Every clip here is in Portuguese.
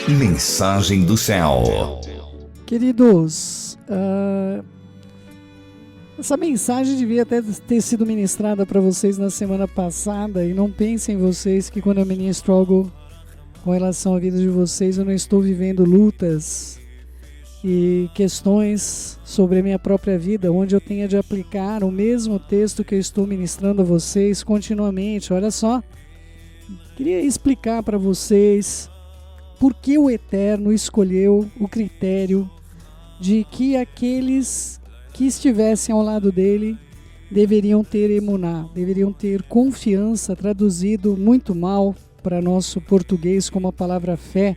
Mensagem do céu. Queridos, essa mensagem devia até ter sido ministrada para vocês na semana passada, e não pensem vocês que quando eu ministro algo com relação à vida de vocês, eu não estou vivendo lutas e questões sobre a minha própria vida, onde eu tenha de aplicar o mesmo texto que eu estou ministrando a vocês continuamente. Olha só, queria explicar para vocês por que o Eterno escolheu o critério de que aqueles que estivessem ao lado dele deveriam ter emuná, deveriam ter confiança, traduzido muito mal para nosso português como a palavra fé,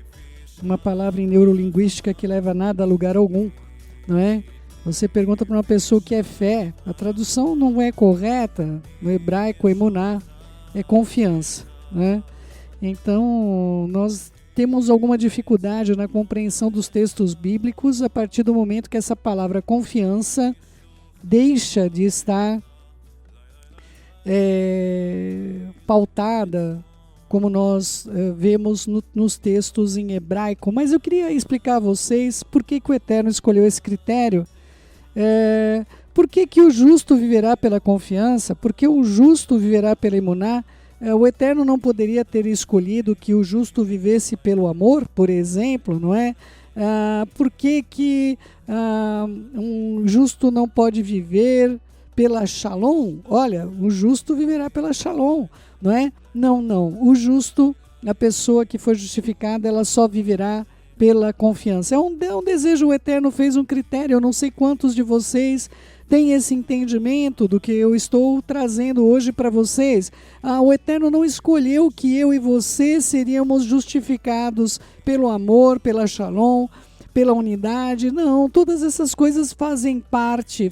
uma palavra em neurolinguística que leva nada a lugar algum, não é? Você pergunta para uma pessoa o que é fé, a tradução não é correta, no hebraico emuná é confiança, né? Então nós temos alguma dificuldade na compreensão dos textos bíblicos a partir do momento que essa palavra confiança deixa de estar pautada como nós vemos nos textos em hebraico. Mas eu queria explicar a vocês por que o Eterno escolheu esse critério. Por que o justo viverá pela confiança? Por que o justo viverá pela emuná? O Eterno não poderia ter escolhido que o justo vivesse pelo amor, por exemplo, não é? Por que um justo não pode viver pela shalom? Olha, o justo viverá pela shalom, não é? Não. O justo, a pessoa que foi justificada, ela só viverá pela confiança. É um desejo, o Eterno fez um critério. Eu não sei quantos de vocês têm esse entendimento do que eu estou trazendo hoje para vocês. O Eterno não escolheu que eu e você seríamos justificados pelo amor, pela shalom, pela unidade. Não, todas essas coisas fazem parte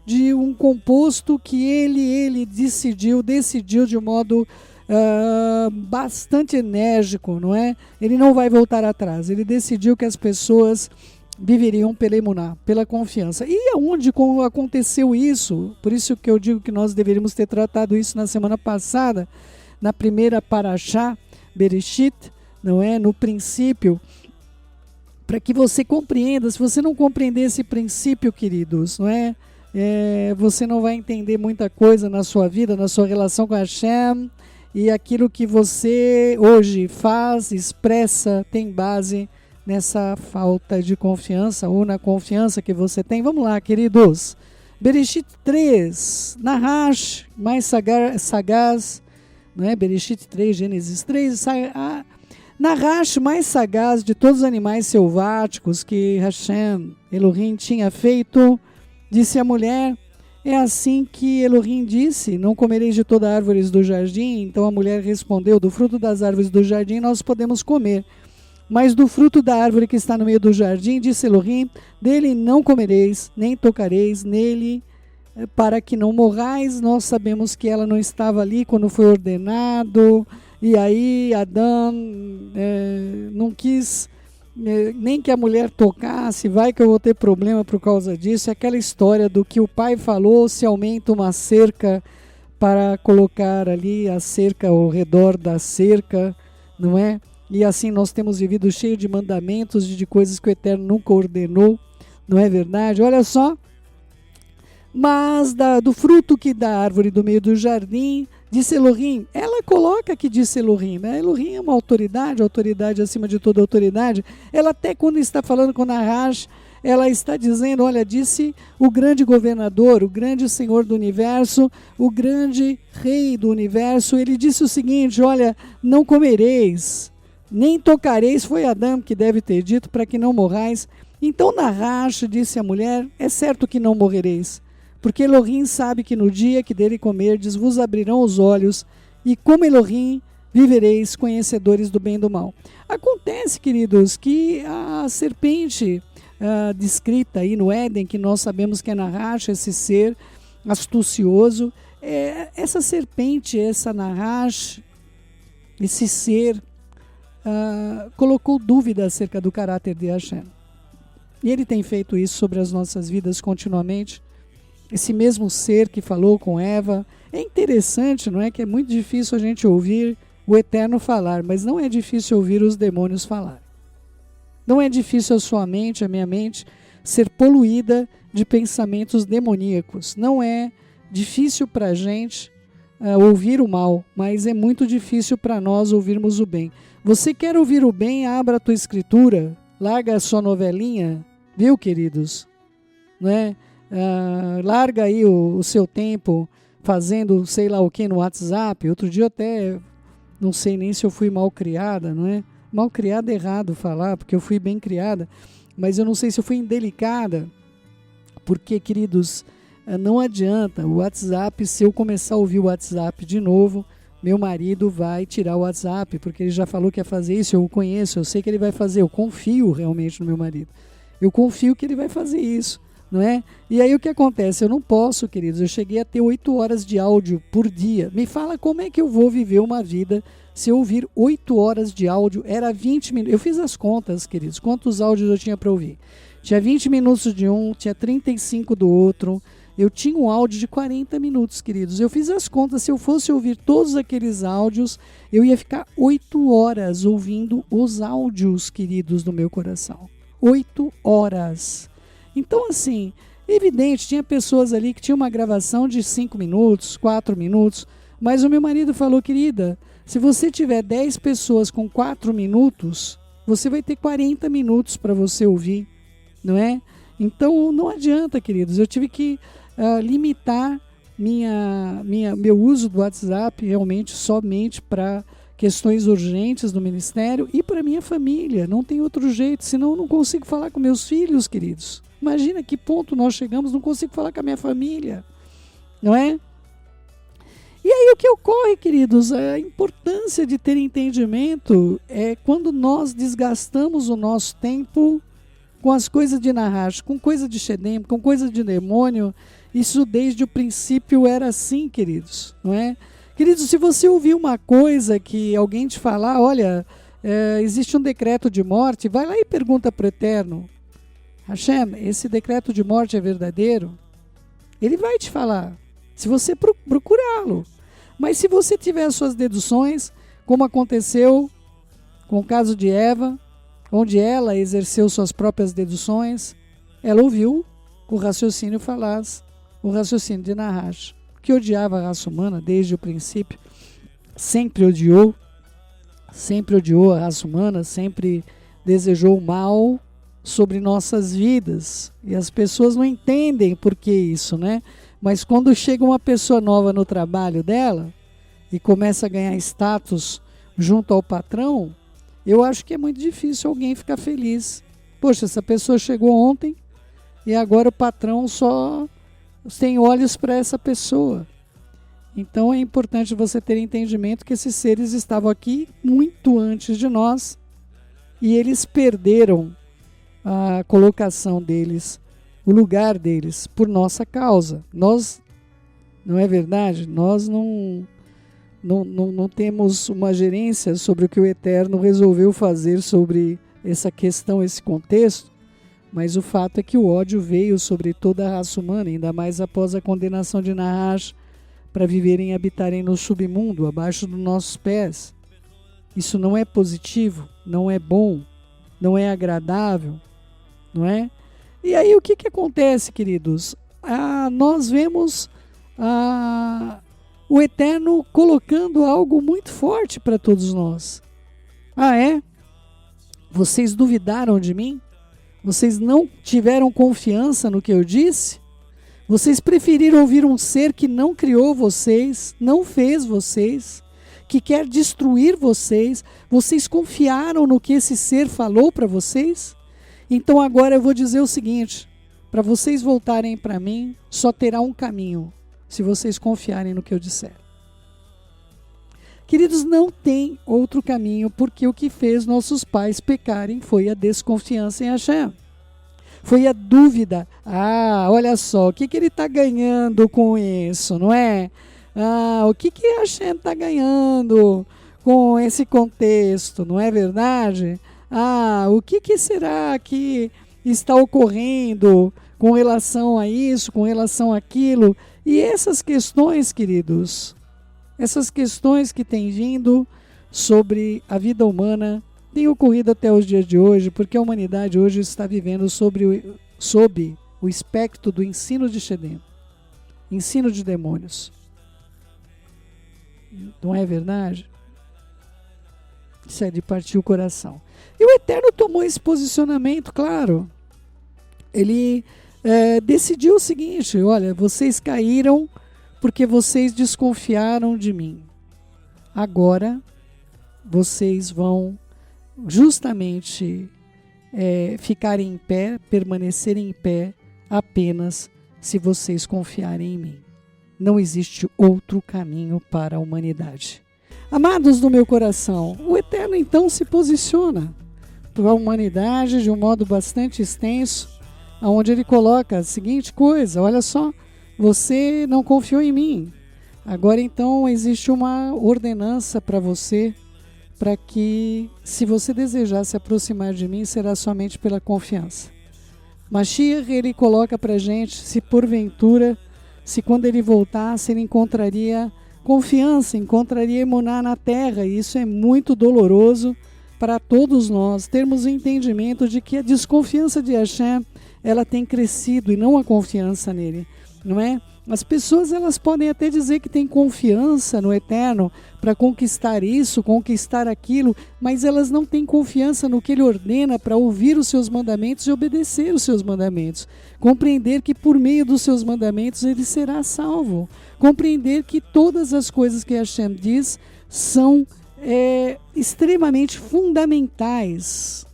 de um composto que ele decidiu de modo bastante enérgico, não é? Ele não vai voltar atrás. Ele decidiu que as pessoas viveriam pela emuná, pela confiança. E aonde aconteceu isso? Por isso que eu digo que nós deveríamos ter tratado isso na semana passada, na primeira parashá, Bereshit, não é? No princípio, para que você compreenda. Se você não compreender esse princípio, queridos, não é? Você não vai entender muita coisa na sua vida, na sua relação com Hashem, e aquilo que você hoje faz, expressa, tem base nessa falta de confiança ou na confiança que você tem. Vamos lá, queridos. Bereshit 3, Nahash, mais sagaz, não é? Bereshit 3, Gênesis 3, Nahash, mais sagaz de todos os animais selváticos que Hashem, Elohim, tinha feito, disse a mulher: é assim que Elohim disse, não comereis de todas as árvores do jardim. Então a mulher respondeu: do fruto das árvores do jardim nós podemos comer, mas do fruto da árvore que está no meio do jardim, disse Elohim, dele não comereis, nem tocareis nele, para que não morrais. Nós sabemos que ela não estava ali quando foi ordenado, e aí Adão não quis nem que a mulher tocasse, vai que eu vou ter problema por causa disso. É aquela história do que o pai falou: se aumenta uma cerca para colocar ali a cerca ao redor da cerca, não é? E assim nós temos vivido cheio de mandamentos, de coisas que o Eterno nunca ordenou, não é verdade? Olha só, mas do fruto que da árvore do meio do jardim, disse Elohim. Ela coloca que disse Elohim, né? Elohim é uma autoridade acima de toda autoridade. Ela até quando está falando com Nahash, ela está dizendo: olha, disse o grande governador, o grande Senhor do universo, o grande Rei do universo. Ele disse o seguinte: olha, não comereis, nem tocareis. Foi Adão que deve ter dito, para que não morrais. Então Nahash disse à mulher: é certo que não morrereis, porque Elohim sabe que no dia que dele comerdes vos abrirão os olhos, e como Elohim vivereis conhecedores do bem e do mal. Acontece, queridos, que a serpente descrita aí no Éden, que nós sabemos que é Nahash, esse ser astucioso, essa serpente, essa Nahash, esse ser, colocou dúvida acerca do caráter de Hashem. E ele tem feito isso sobre as nossas vidas continuamente. Esse mesmo ser que falou com Eva, É interessante, não é, que é muito difícil a gente ouvir o Eterno falar, mas não é difícil ouvir os demônios falar. Não é difícil a sua mente, a minha mente, ser poluída de pensamentos demoníacos. Não é difícil para a gente ouvir o mal, mas é muito difícil para nós ouvirmos o bem. Você quer ouvir o bem? Abra a tua escritura, larga a sua novelinha, viu, queridos? Não é? Larga aí o seu tempo fazendo sei lá o que no WhatsApp. Outro dia eu até não sei nem se eu fui mal criada, não é? Mal criada é errado falar, porque eu fui bem criada, mas eu não sei se eu fui indelicada, porque, queridos, não adianta o WhatsApp. Se eu começar a ouvir o WhatsApp de novo, meu marido vai tirar o WhatsApp, porque ele já falou que ia fazer isso, eu o conheço, eu sei que ele vai fazer, eu confio realmente no meu marido, eu confio que ele vai fazer isso, não é? E aí o que acontece? Eu não posso, queridos, eu cheguei a ter 8 horas de áudio por dia. Me fala como é que eu vou viver uma vida se eu ouvir 8 horas de áudio. Era 20 minutos, eu fiz as contas, queridos, quantos áudios eu tinha para ouvir. Tinha 20 minutos de um, tinha 35 do outro. Eu tinha um áudio de 40 minutos, queridos. Eu fiz as contas, se eu fosse ouvir todos aqueles áudios, eu ia ficar 8 horas ouvindo os áudios, queridos, do meu coração. 8 horas. Então, assim, evidente, tinha pessoas ali que tinham uma gravação de 5 minutos, 4 minutos, mas o meu marido falou, querida, se você tiver 10 pessoas com 4 minutos, você vai ter 40 minutos para você ouvir, não é? Então, não adianta, queridos, eu tive que limitar meu uso do WhatsApp realmente somente para questões urgentes do ministério e para minha família. Não tem outro jeito, senão eu não consigo falar com meus filhos, queridos. Imagina que ponto nós chegamos, não consigo falar com a minha família, não é? E aí o que ocorre, queridos? A importância de ter entendimento é quando nós desgastamos o nosso tempo com as coisas de Nahash, com coisa de Shedem, com coisa de demônio. Isso desde o princípio era assim, queridos, não é? Queridos, se você ouvir uma coisa que alguém te falar, olha, existe um decreto de morte, vai lá e pergunta para o Eterno, Hashem, esse decreto de morte é verdadeiro? Ele vai te falar, se você procurá-lo. Mas se você tiver as suas deduções, como aconteceu com o caso de Eva, onde ela exerceu suas próprias deduções, ela ouviu o raciocínio falaz, o raciocínio de Nahash, que odiava a raça humana desde o princípio, sempre odiou a raça humana, sempre desejou o mal sobre nossas vidas. E as pessoas não entendem por que isso, né? Mas quando chega uma pessoa nova no trabalho dela e começa a ganhar status junto ao patrão, eu acho que é muito difícil alguém ficar feliz. Poxa, essa pessoa chegou ontem e agora o patrão só tem olhos para essa pessoa. Então é importante você ter entendimento que esses seres estavam aqui muito antes de nós e eles perderam a colocação deles, o lugar deles, por nossa causa. Nós, não é verdade? Nós não temos uma gerência sobre o que o Eterno resolveu fazer sobre essa questão, esse contexto, mas o fato é que o ódio veio sobre toda a raça humana, ainda mais após a condenação de Nahash, para viverem e habitarem no submundo, abaixo dos nossos pés. Isso não é positivo, não é bom, não é agradável, não é? E aí o que acontece, queridos? Nós vemos o Eterno colocando algo muito forte para todos nós. Vocês duvidaram de mim? Vocês não tiveram confiança no que eu disse? Vocês preferiram ouvir um ser que não criou vocês, não fez vocês, que quer destruir vocês? Vocês confiaram no que esse ser falou para vocês? Então agora eu vou dizer o seguinte, para vocês voltarem para mim, só terá um caminho, se vocês confiarem no que eu disser. Queridos, não tem outro caminho, porque o que fez nossos pais pecarem foi a desconfiança em Hashem. Foi a dúvida. Olha só, o que ele está ganhando com isso, não é? O que Hashem está ganhando com esse contexto, não é verdade? O que será que está ocorrendo com relação a isso, com relação àquilo? E essas questões, queridos, essas questões que têm vindo sobre a vida humana têm ocorrido até os dias de hoje, porque a humanidade hoje está vivendo sob o espectro do ensino de Shedem, ensino de demônios. Não é verdade? Isso é de partir o coração. E o Eterno tomou esse posicionamento, claro. Ele decidiu o seguinte: olha, vocês caíram porque vocês desconfiaram de mim. Agora vocês vão justamente ficarem em pé, permanecerem em pé, apenas se vocês confiarem em mim. Não existe outro caminho para a humanidade. Amados do meu coração, o Eterno então se posiciona para a humanidade de um modo bastante extenso, onde ele coloca a seguinte coisa: olha só, você não confiou em mim, agora então existe uma ordenança para você, para que, se você desejar se aproximar de mim, será somente pela confiança. Mashiach, ele coloca para a gente, se porventura, se quando ele voltasse, ele encontraria confiança, encontraria emuná na terra, e isso é muito doloroso para todos nós, termos o entendimento de que a desconfiança de Hashem, ela tem crescido e não a confiança nele, não é? As pessoas, elas podem até dizer que têm confiança no Eterno para conquistar isso, conquistar aquilo, mas elas não têm confiança no que ele ordena para ouvir os seus mandamentos e obedecer os seus mandamentos. Compreender que por meio dos seus mandamentos ele será salvo. Compreender que todas as coisas que Hashem diz são extremamente fundamentais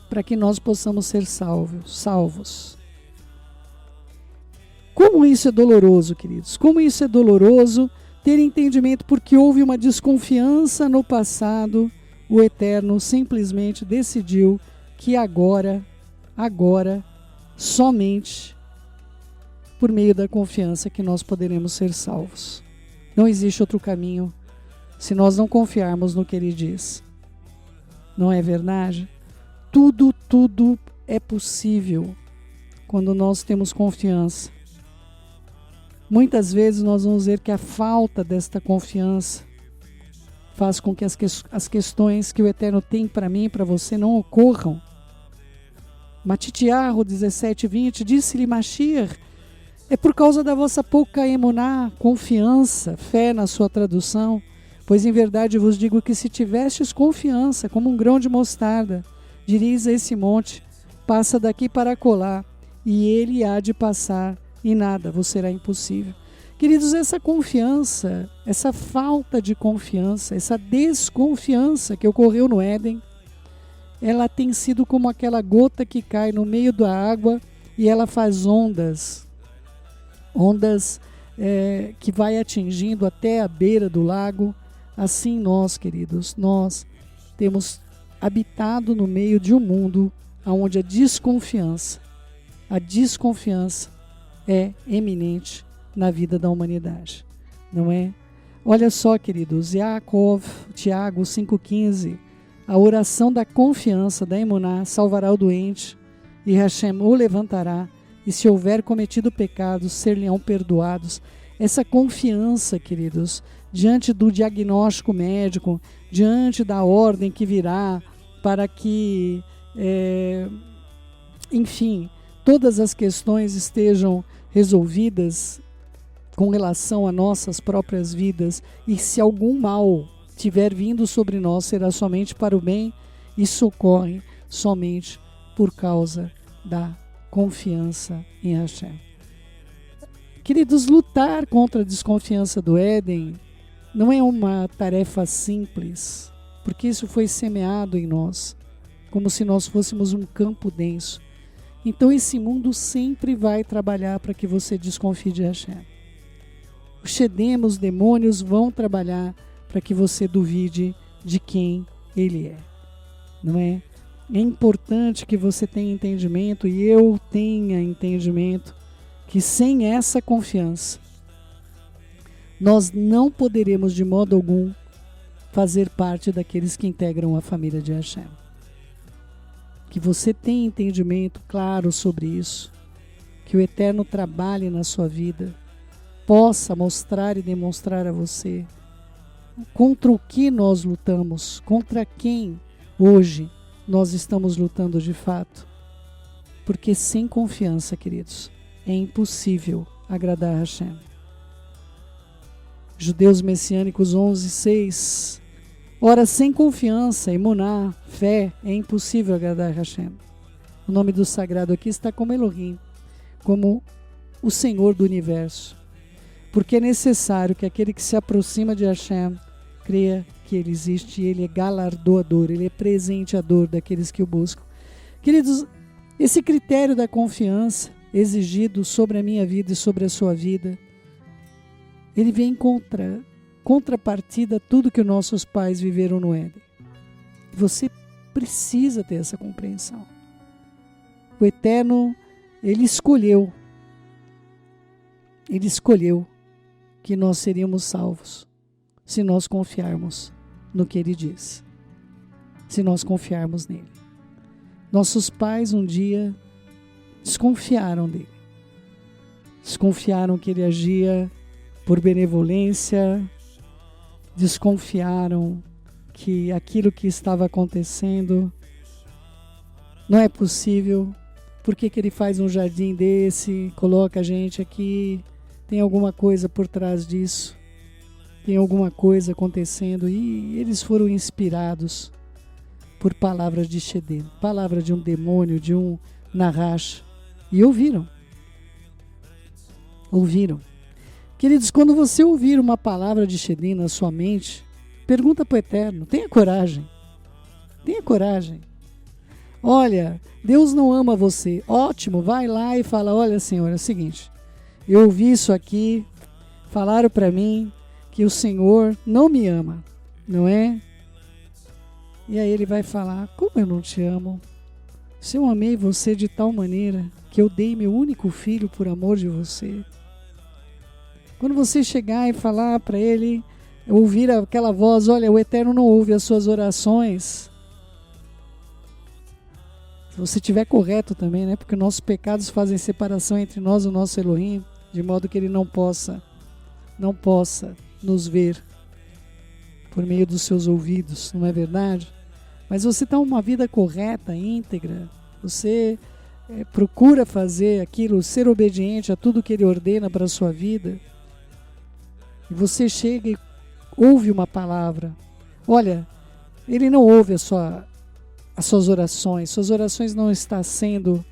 para que nós possamos ser salvos. Como isso é doloroso, queridos? Como isso é doloroso ter entendimento, porque houve uma desconfiança no passado. O Eterno simplesmente decidiu que agora, somente por meio da confiança que nós poderemos ser salvos. Não existe outro caminho se nós não confiarmos no que ele diz. Não é verdade? Tudo é possível quando nós temos confiança. Muitas vezes nós vamos ver que a falta desta confiança faz com que as questões que o Eterno tem para mim e para você não ocorram. Matitiarro 17:20, disse-lhe Mashiach: é por causa da vossa pouca emuná, confiança, fé na sua tradução, pois em verdade vos digo que se tivestes confiança como um grão de mostarda, diríeis a esse monte: passa daqui para acolá, e ele há de passar, e nada vos será impossível. Queridos, essa confiança, essa falta de confiança, essa desconfiança que ocorreu no Éden, ela tem sido como aquela gota que cai no meio da água e ela faz ondas que vai atingindo até a beira do lago. Assim nós, queridos, nós temos habitado no meio de um mundo onde a desconfiança é eminente na vida da humanidade, não é? Olha só, queridos, Tiago 5,15, a oração da confiança, da emuná, salvará o doente, e Hashem o levantará, e se houver cometido pecados, ser-lhe-ão perdoados. Essa confiança, queridos, diante do diagnóstico médico, diante da ordem que virá para que, enfim, todas as questões estejam resolvidas com relação a nossas próprias vidas, e se algum mal tiver vindo sobre nós, será somente para o bem, e socorre somente por causa da confiança em Hashem. Queridos, lutar contra a desconfiança do Éden não é uma tarefa simples, porque isso foi semeado em nós, como se nós fôssemos um campo denso. Então esse mundo sempre vai trabalhar para que você desconfie de Hashem. Os Shedem, os demônios, vão trabalhar para que você duvide de quem ele é, não é? É importante que você tenha entendimento, e eu tenha entendimento, que sem essa confiança nós não poderemos de modo algum fazer parte daqueles que integram a família de Hashem. Que você tenha entendimento claro sobre isso, que o Eterno trabalhe na sua vida, possa mostrar e demonstrar a você contra o que nós lutamos, contra quem hoje nós estamos lutando de fato. Porque sem confiança, queridos, é impossível agradar a Hashem. Judeus Messiânicos 11:6. Ora, sem confiança, emuná, fé, é impossível agradar a Hashem. O nome do sagrado aqui está como Elohim, como o Senhor do universo. Porque é necessário que aquele que se aproxima de Hashem creia que Ele existe e Ele é galardoador, Ele é presenteador daqueles que o buscam. Queridos, esse critério da confiança exigido sobre a minha vida e sobre a sua vida, ele vem contrapartida a tudo que os nossos pais viveram no Éden. Você precisa ter essa compreensão. O Eterno, Ele escolheu que nós seríamos salvos se nós confiarmos no que Ele diz, se nós confiarmos nele. Nossos pais um dia desconfiaram dele, desconfiaram que ele agia por benevolência, desconfiaram que aquilo que estava acontecendo não é possível. Por que ele faz um jardim desse, coloca a gente aqui? Tem alguma coisa por trás disso, tem alguma coisa acontecendo. E eles foram inspirados por palavras de Shedin, palavra de um demônio, de um Nahash, e ouviram. Queridos, quando você ouvir uma palavra de Shedin na sua mente, pergunta para o Eterno, tenha coragem. Olha, Deus não ama você. Ótimo, vai lá e fala, olha, Senhor, é o seguinte, eu ouvi isso aqui, falaram para mim que o Senhor não me ama, não é? E aí ele vai falar, como eu não te amo? Se eu amei você de tal maneira que eu dei meu único filho por amor de você. Quando você chegar e falar para ele, ouvir aquela voz, olha, o Eterno não ouve as suas orações. Se você estiver correto também, né? Porque nossos pecados fazem separação entre nós e o nosso Elohim, de modo que ele não possa nos ver por meio dos seus ouvidos, não é verdade? Mas você está uma vida correta, íntegra, você procura fazer aquilo, ser obediente a tudo que ele ordena para a sua vida, e você chega e ouve uma palavra. Olha, ele não ouve as suas orações não estão sendo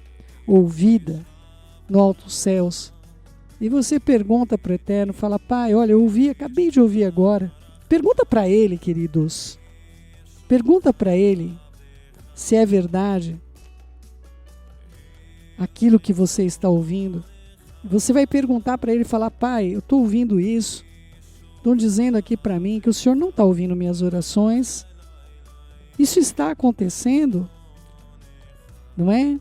ouvidas no altos céus, e você pergunta para o Eterno, fala, Pai, olha, eu acabei de ouvir agora. Pergunta para ele, queridos. Pergunta para ele se é verdade aquilo que você está ouvindo. Você vai perguntar para ele e falar, Pai, eu estou ouvindo isso. Estão dizendo aqui para mim que o Senhor não está ouvindo minhas orações. Isso está acontecendo, não é?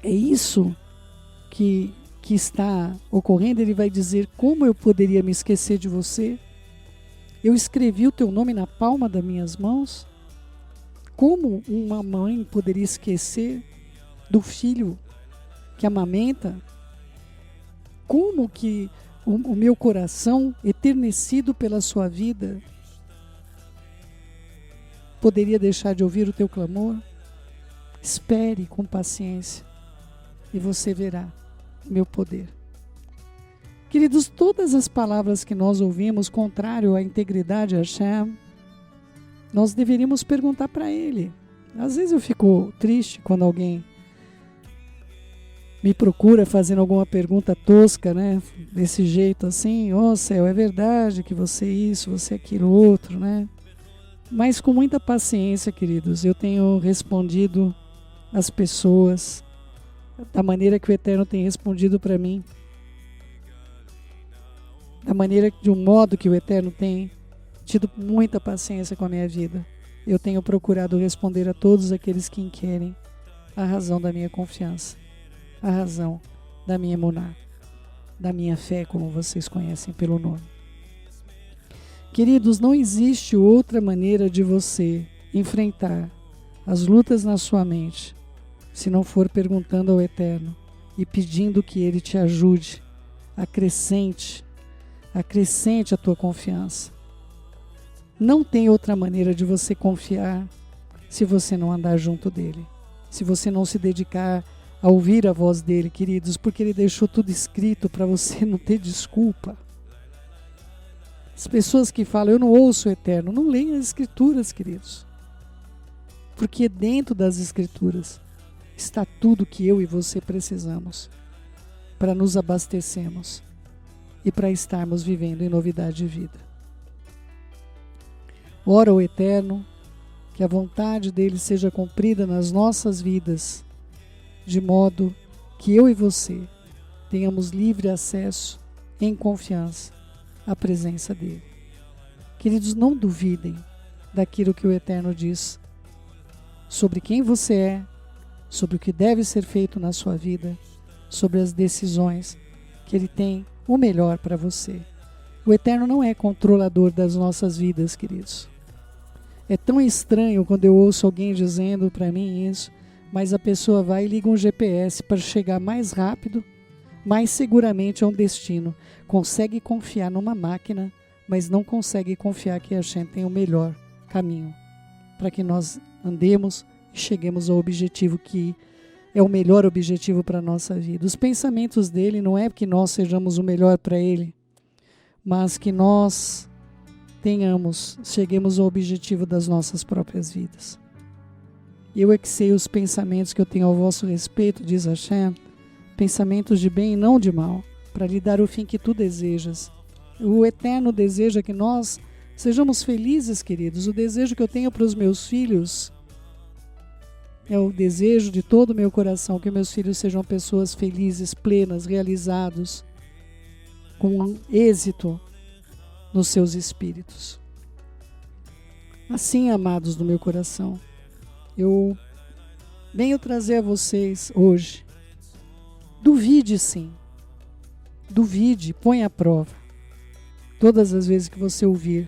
É isso que está ocorrendo. Ele vai dizer, como eu poderia me esquecer de você? Eu escrevi o teu nome na palma das minhas mãos. Como uma mãe poderia esquecer do filho que amamenta? Como que o meu coração, eternecido pela sua vida, poderia deixar de ouvir o teu clamor? Espere com paciência e você verá meu poder. Queridos, todas as palavras que nós ouvimos contrário à integridade de Hashem, nós deveríamos perguntar para Ele. Às vezes eu fico triste quando alguém me procura fazendo alguma pergunta tosca, né? Desse jeito assim, céu, é verdade que você isso, você aquilo outro, né? Mas com muita paciência, queridos, eu tenho respondido às pessoas da maneira que o Eterno tem respondido para mim. De um modo que o Eterno tem tido muita paciência com a minha vida. Eu tenho procurado responder a todos aqueles que querem a razão da minha confiança, a razão da minha emuná, da minha fé, como vocês conhecem pelo nome. Queridos, não existe outra maneira de você enfrentar as lutas na sua mente, se não for perguntando ao Eterno e pedindo que Ele te ajude, acrescente a tua confiança. Não tem outra maneira de você confiar se você não andar junto dEle, se você não se dedicar a ouvir a voz dEle, queridos, porque Ele deixou tudo escrito para você não ter desculpa. As pessoas que falam, eu não ouço o Eterno, não leem as Escrituras, queridos. Porque dentro das Escrituras está tudo que eu e você precisamos para nos abastecermos e para estarmos vivendo em novidade de vida. Ora ao Eterno, que a vontade dEle seja cumprida nas nossas vidas, de modo que eu e você tenhamos livre acesso, em confiança, à presença dEle. Queridos, não duvidem daquilo que o Eterno diz sobre quem você é, sobre o que deve ser feito na sua vida, sobre as decisões que Ele tem o melhor para você. O Eterno não é controlador das nossas vidas, queridos. É tão estranho quando eu ouço alguém dizendo para mim isso, mas a pessoa vai e liga um GPS para chegar mais rápido, mais seguramente a um destino. Consegue confiar numa máquina, mas não consegue confiar que a gente tem o melhor caminho para que nós andemos e cheguemos ao objetivo que é o melhor objetivo para a nossa vida. Os pensamentos dele não é que nós sejamos o melhor para ele, mas que nós cheguemos ao objetivo das nossas próprias vidas. Eu é que sei os pensamentos que eu tenho ao vosso respeito, diz Hashem, pensamentos de bem e não de mal, para lhe dar o fim que tu desejas. O Eterno deseja que nós sejamos felizes, queridos. O desejo que eu tenho para os meus filhos é o desejo de todo o meu coração, que meus filhos sejam pessoas felizes, plenas, realizados, com êxito nos seus espíritos. Assim, amados do meu coração, eu venho trazer a vocês hoje. Duvide sim. Duvide, ponha à prova. Todas as vezes que você ouvir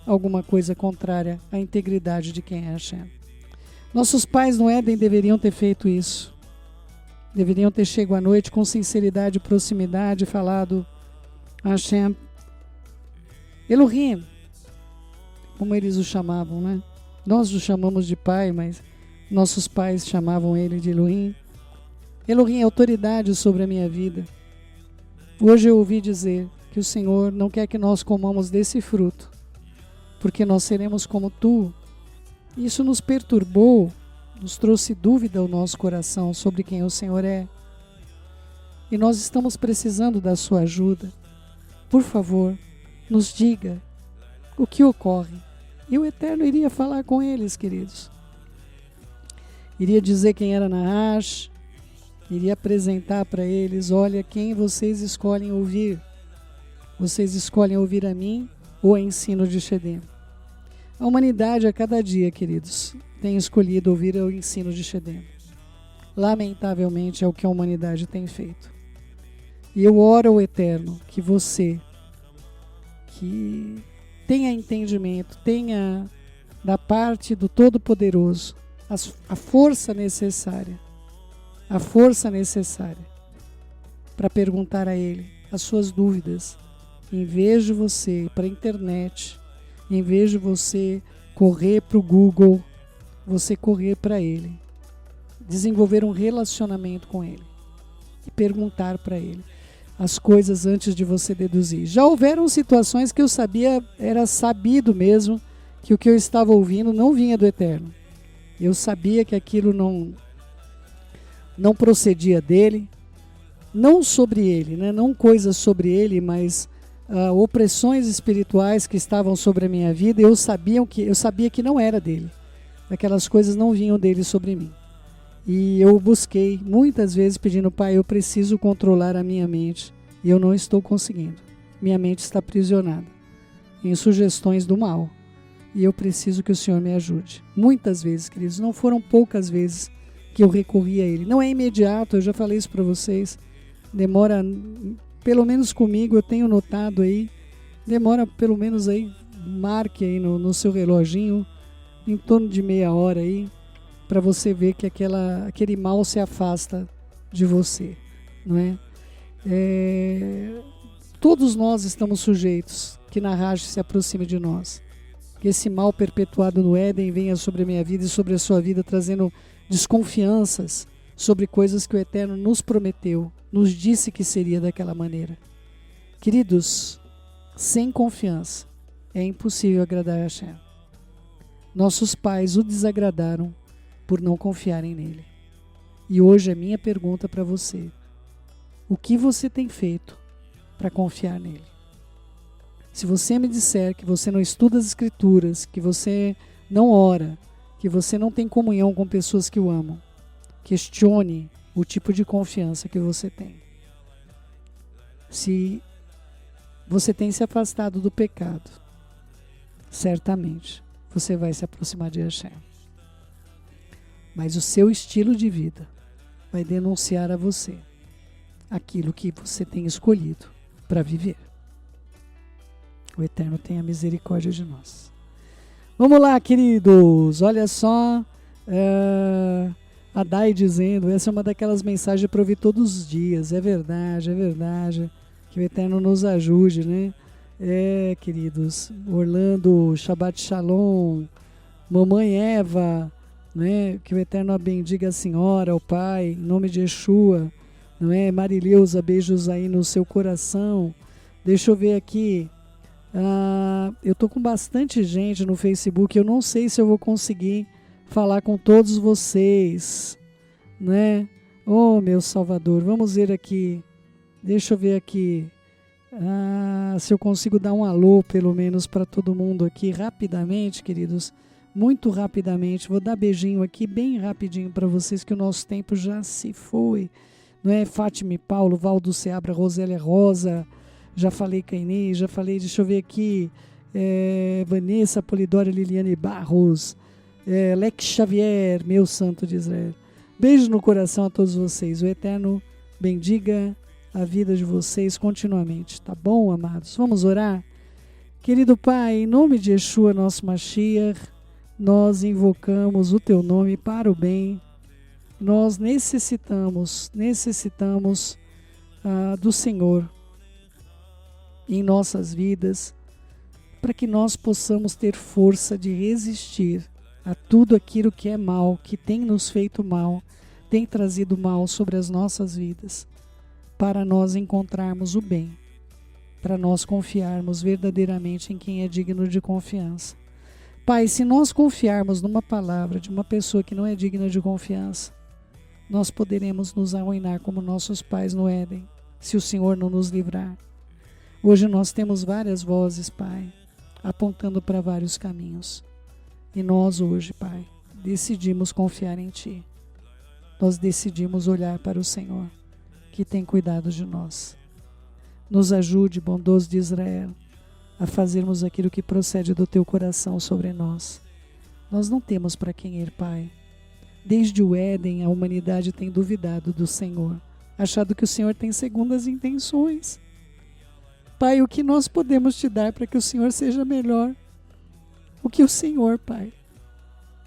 alguma coisa contrária à integridade de quem é Hashem. Nossos pais no Éden deveriam ter feito isso. Deveriam ter chegado à noite com sinceridade e proximidade e falado a Hashem, Elohim, como eles o chamavam, né? Nós o chamamos de pai, mas nossos pais chamavam ele de Elohim. Elohim, autoridade sobre a minha vida. Hoje eu ouvi dizer que o Senhor não quer que nós comamos desse fruto, porque nós seremos como tu. Isso nos perturbou, nos trouxe dúvida ao nosso coração sobre quem o Senhor é. E nós estamos precisando da sua ajuda. Por favor, nos diga o que ocorre. E o Eterno iria falar com eles, queridos. Iria dizer quem era Nahash, iria apresentar para eles, olha, quem vocês escolhem ouvir. Vocês escolhem ouvir a mim ou a ensino de Shedem. A humanidade a cada dia, queridos, tem escolhido ouvir o ensino de Shedem. Lamentavelmente é o que a humanidade tem feito. E eu oro ao Eterno que você, que tenha entendimento, tenha da parte do Todo-Poderoso a força necessária para perguntar a Ele as suas dúvidas, em vez de você ir para a internet, em vez de você correr para o Google, você correr para Ele, desenvolver um relacionamento com Ele e perguntar para Ele as coisas antes de você deduzir. Já houveram situações que eu sabia, era sabido mesmo, que o que eu estava ouvindo não vinha do Eterno. Eu sabia que aquilo não procedia dele, não sobre ele, né? Não coisas sobre ele, mas opressões espirituais que estavam sobre a minha vida. Eu sabia que não era dele. Aquelas coisas não vinham dele sobre mim. E eu busquei muitas vezes pedindo, Pai, eu preciso controlar a minha mente. E eu não estou conseguindo. Minha mente está aprisionada em sugestões do mal. E eu preciso que o Senhor me ajude. Muitas vezes, queridos, não foram poucas vezes que eu recorri a Ele. Não é imediato, eu já falei isso para vocês. Demora, pelo menos comigo, eu tenho notado aí, demora pelo menos aí, marque aí no seu reloginho, em torno de meia hora aí, para você ver que aquele mal se afasta de você. não é? Todos nós estamos sujeitos que Nahash se aproxime de nós. Que esse mal perpetuado no Éden venha sobre a minha vida e sobre a sua vida, trazendo desconfianças sobre coisas que o Eterno nos prometeu, nos disse que seria daquela maneira. Queridos, sem confiança é impossível agradar a Hashem. Nossos pais o desagradaram por não confiarem nele. E hoje a minha pergunta para você: o que você tem feito para confiar nele? Se você me disser que você não estuda as Escrituras, que você não ora, que você não tem comunhão com pessoas que o amam, questione o tipo de confiança que você tem. Se você tem se afastado do pecado, certamente você vai se aproximar de Hashem. Mas o seu estilo de vida vai denunciar a você aquilo que você tem escolhido para viver. O Eterno tenha misericórdia de nós. Vamos lá, queridos. Olha só, a Dai dizendo, essa é uma daquelas mensagens para ouvir todos os dias. É verdade, é verdade. Que o Eterno nos ajude, né? Queridos. Orlando, Shabbat Shalom, Mamãe Eva, né? Que o Eterno a bendiga a senhora, o Pai, em nome de Yeshua, não é? Marileusa, beijos aí no seu coração. Deixa eu ver aqui. Eu tô com bastante gente no Facebook. Eu não sei se eu vou conseguir falar com todos vocês, né? Oh, meu Salvador, vamos ver aqui. Deixa eu ver aqui. Se eu consigo dar um alô, pelo menos, para todo mundo aqui, rapidamente, queridos. Muito rapidamente. Vou dar beijinho aqui, bem rapidinho para vocês, que o nosso tempo já se foi. Não é? Fátima e Paulo, Valdo Seabra, Rosélia Rosa. Já falei Cainê, já falei, deixa eu ver aqui, Vanessa Polidória, Liliane Barros, Lex Xavier, meu santo de Israel. Beijo no coração a todos vocês. O Eterno bendiga a vida de vocês continuamente, tá bom, amados? Vamos orar? Querido Pai, em nome de Yeshua, nosso Mashiach, nós invocamos o Teu nome para o bem. Nós necessitamos do Senhor em nossas vidas, para que nós possamos ter força de resistir a tudo aquilo que é mal, que tem nos feito mal, tem trazido mal sobre as nossas vidas, para nós encontrarmos o bem, para nós confiarmos verdadeiramente em quem é digno de confiança. Pai, se nós confiarmos numa palavra de uma pessoa que não é digna de confiança, nós poderemos nos arruinar como nossos pais no Éden, se o Senhor não nos livrar. Hoje nós temos várias vozes, Pai, apontando para vários caminhos. E nós hoje, Pai, decidimos confiar em Ti. Nós decidimos olhar para o Senhor, que tem cuidado de nós. Nos ajude, bondoso de Israel, a fazermos aquilo que procede do Teu coração sobre nós. Nós não temos para quem ir, Pai. Desde o Éden, a humanidade tem duvidado do Senhor, achado que o Senhor tem segundas intenções. Pai, o que nós podemos Te dar para que o Senhor seja melhor? O que o Senhor, Pai,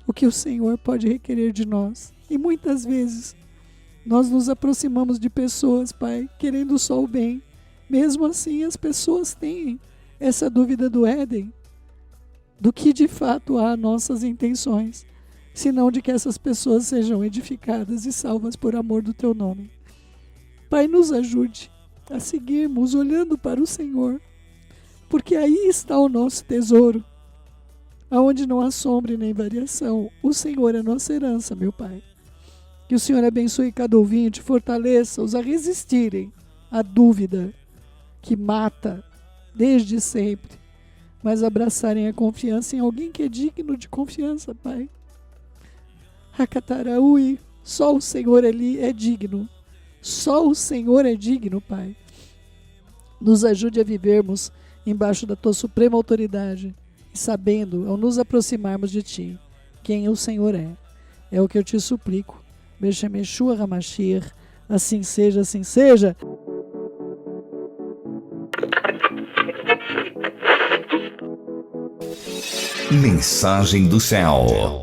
o que o Senhor pode requerer de nós? E muitas vezes nós nos aproximamos de pessoas, Pai, querendo só o bem. Mesmo assim, as pessoas têm essa dúvida do Éden, do que de fato há nossas intenções, senão de que essas pessoas sejam edificadas e salvas por amor do Teu nome. Pai, nos ajude a seguirmos olhando para o Senhor, porque aí está o nosso tesouro, aonde não há sombra nem variação. O Senhor é nossa herança, meu Pai. Que o Senhor abençoe cada ouvinte, fortaleça-os a resistirem à dúvida que mata desde sempre, mas abraçarem a confiança em alguém que é digno de confiança, Pai. Hakataraui, só o Senhor ali é digno. Só o Senhor é digno, Pai. Nos ajude a vivermos embaixo da Tua suprema autoridade e sabendo, ao nos aproximarmos de Ti, quem o Senhor é. É o que eu Te suplico. Beshem Yeshua HaMashiach. Assim seja, assim seja. Mensagem do céu.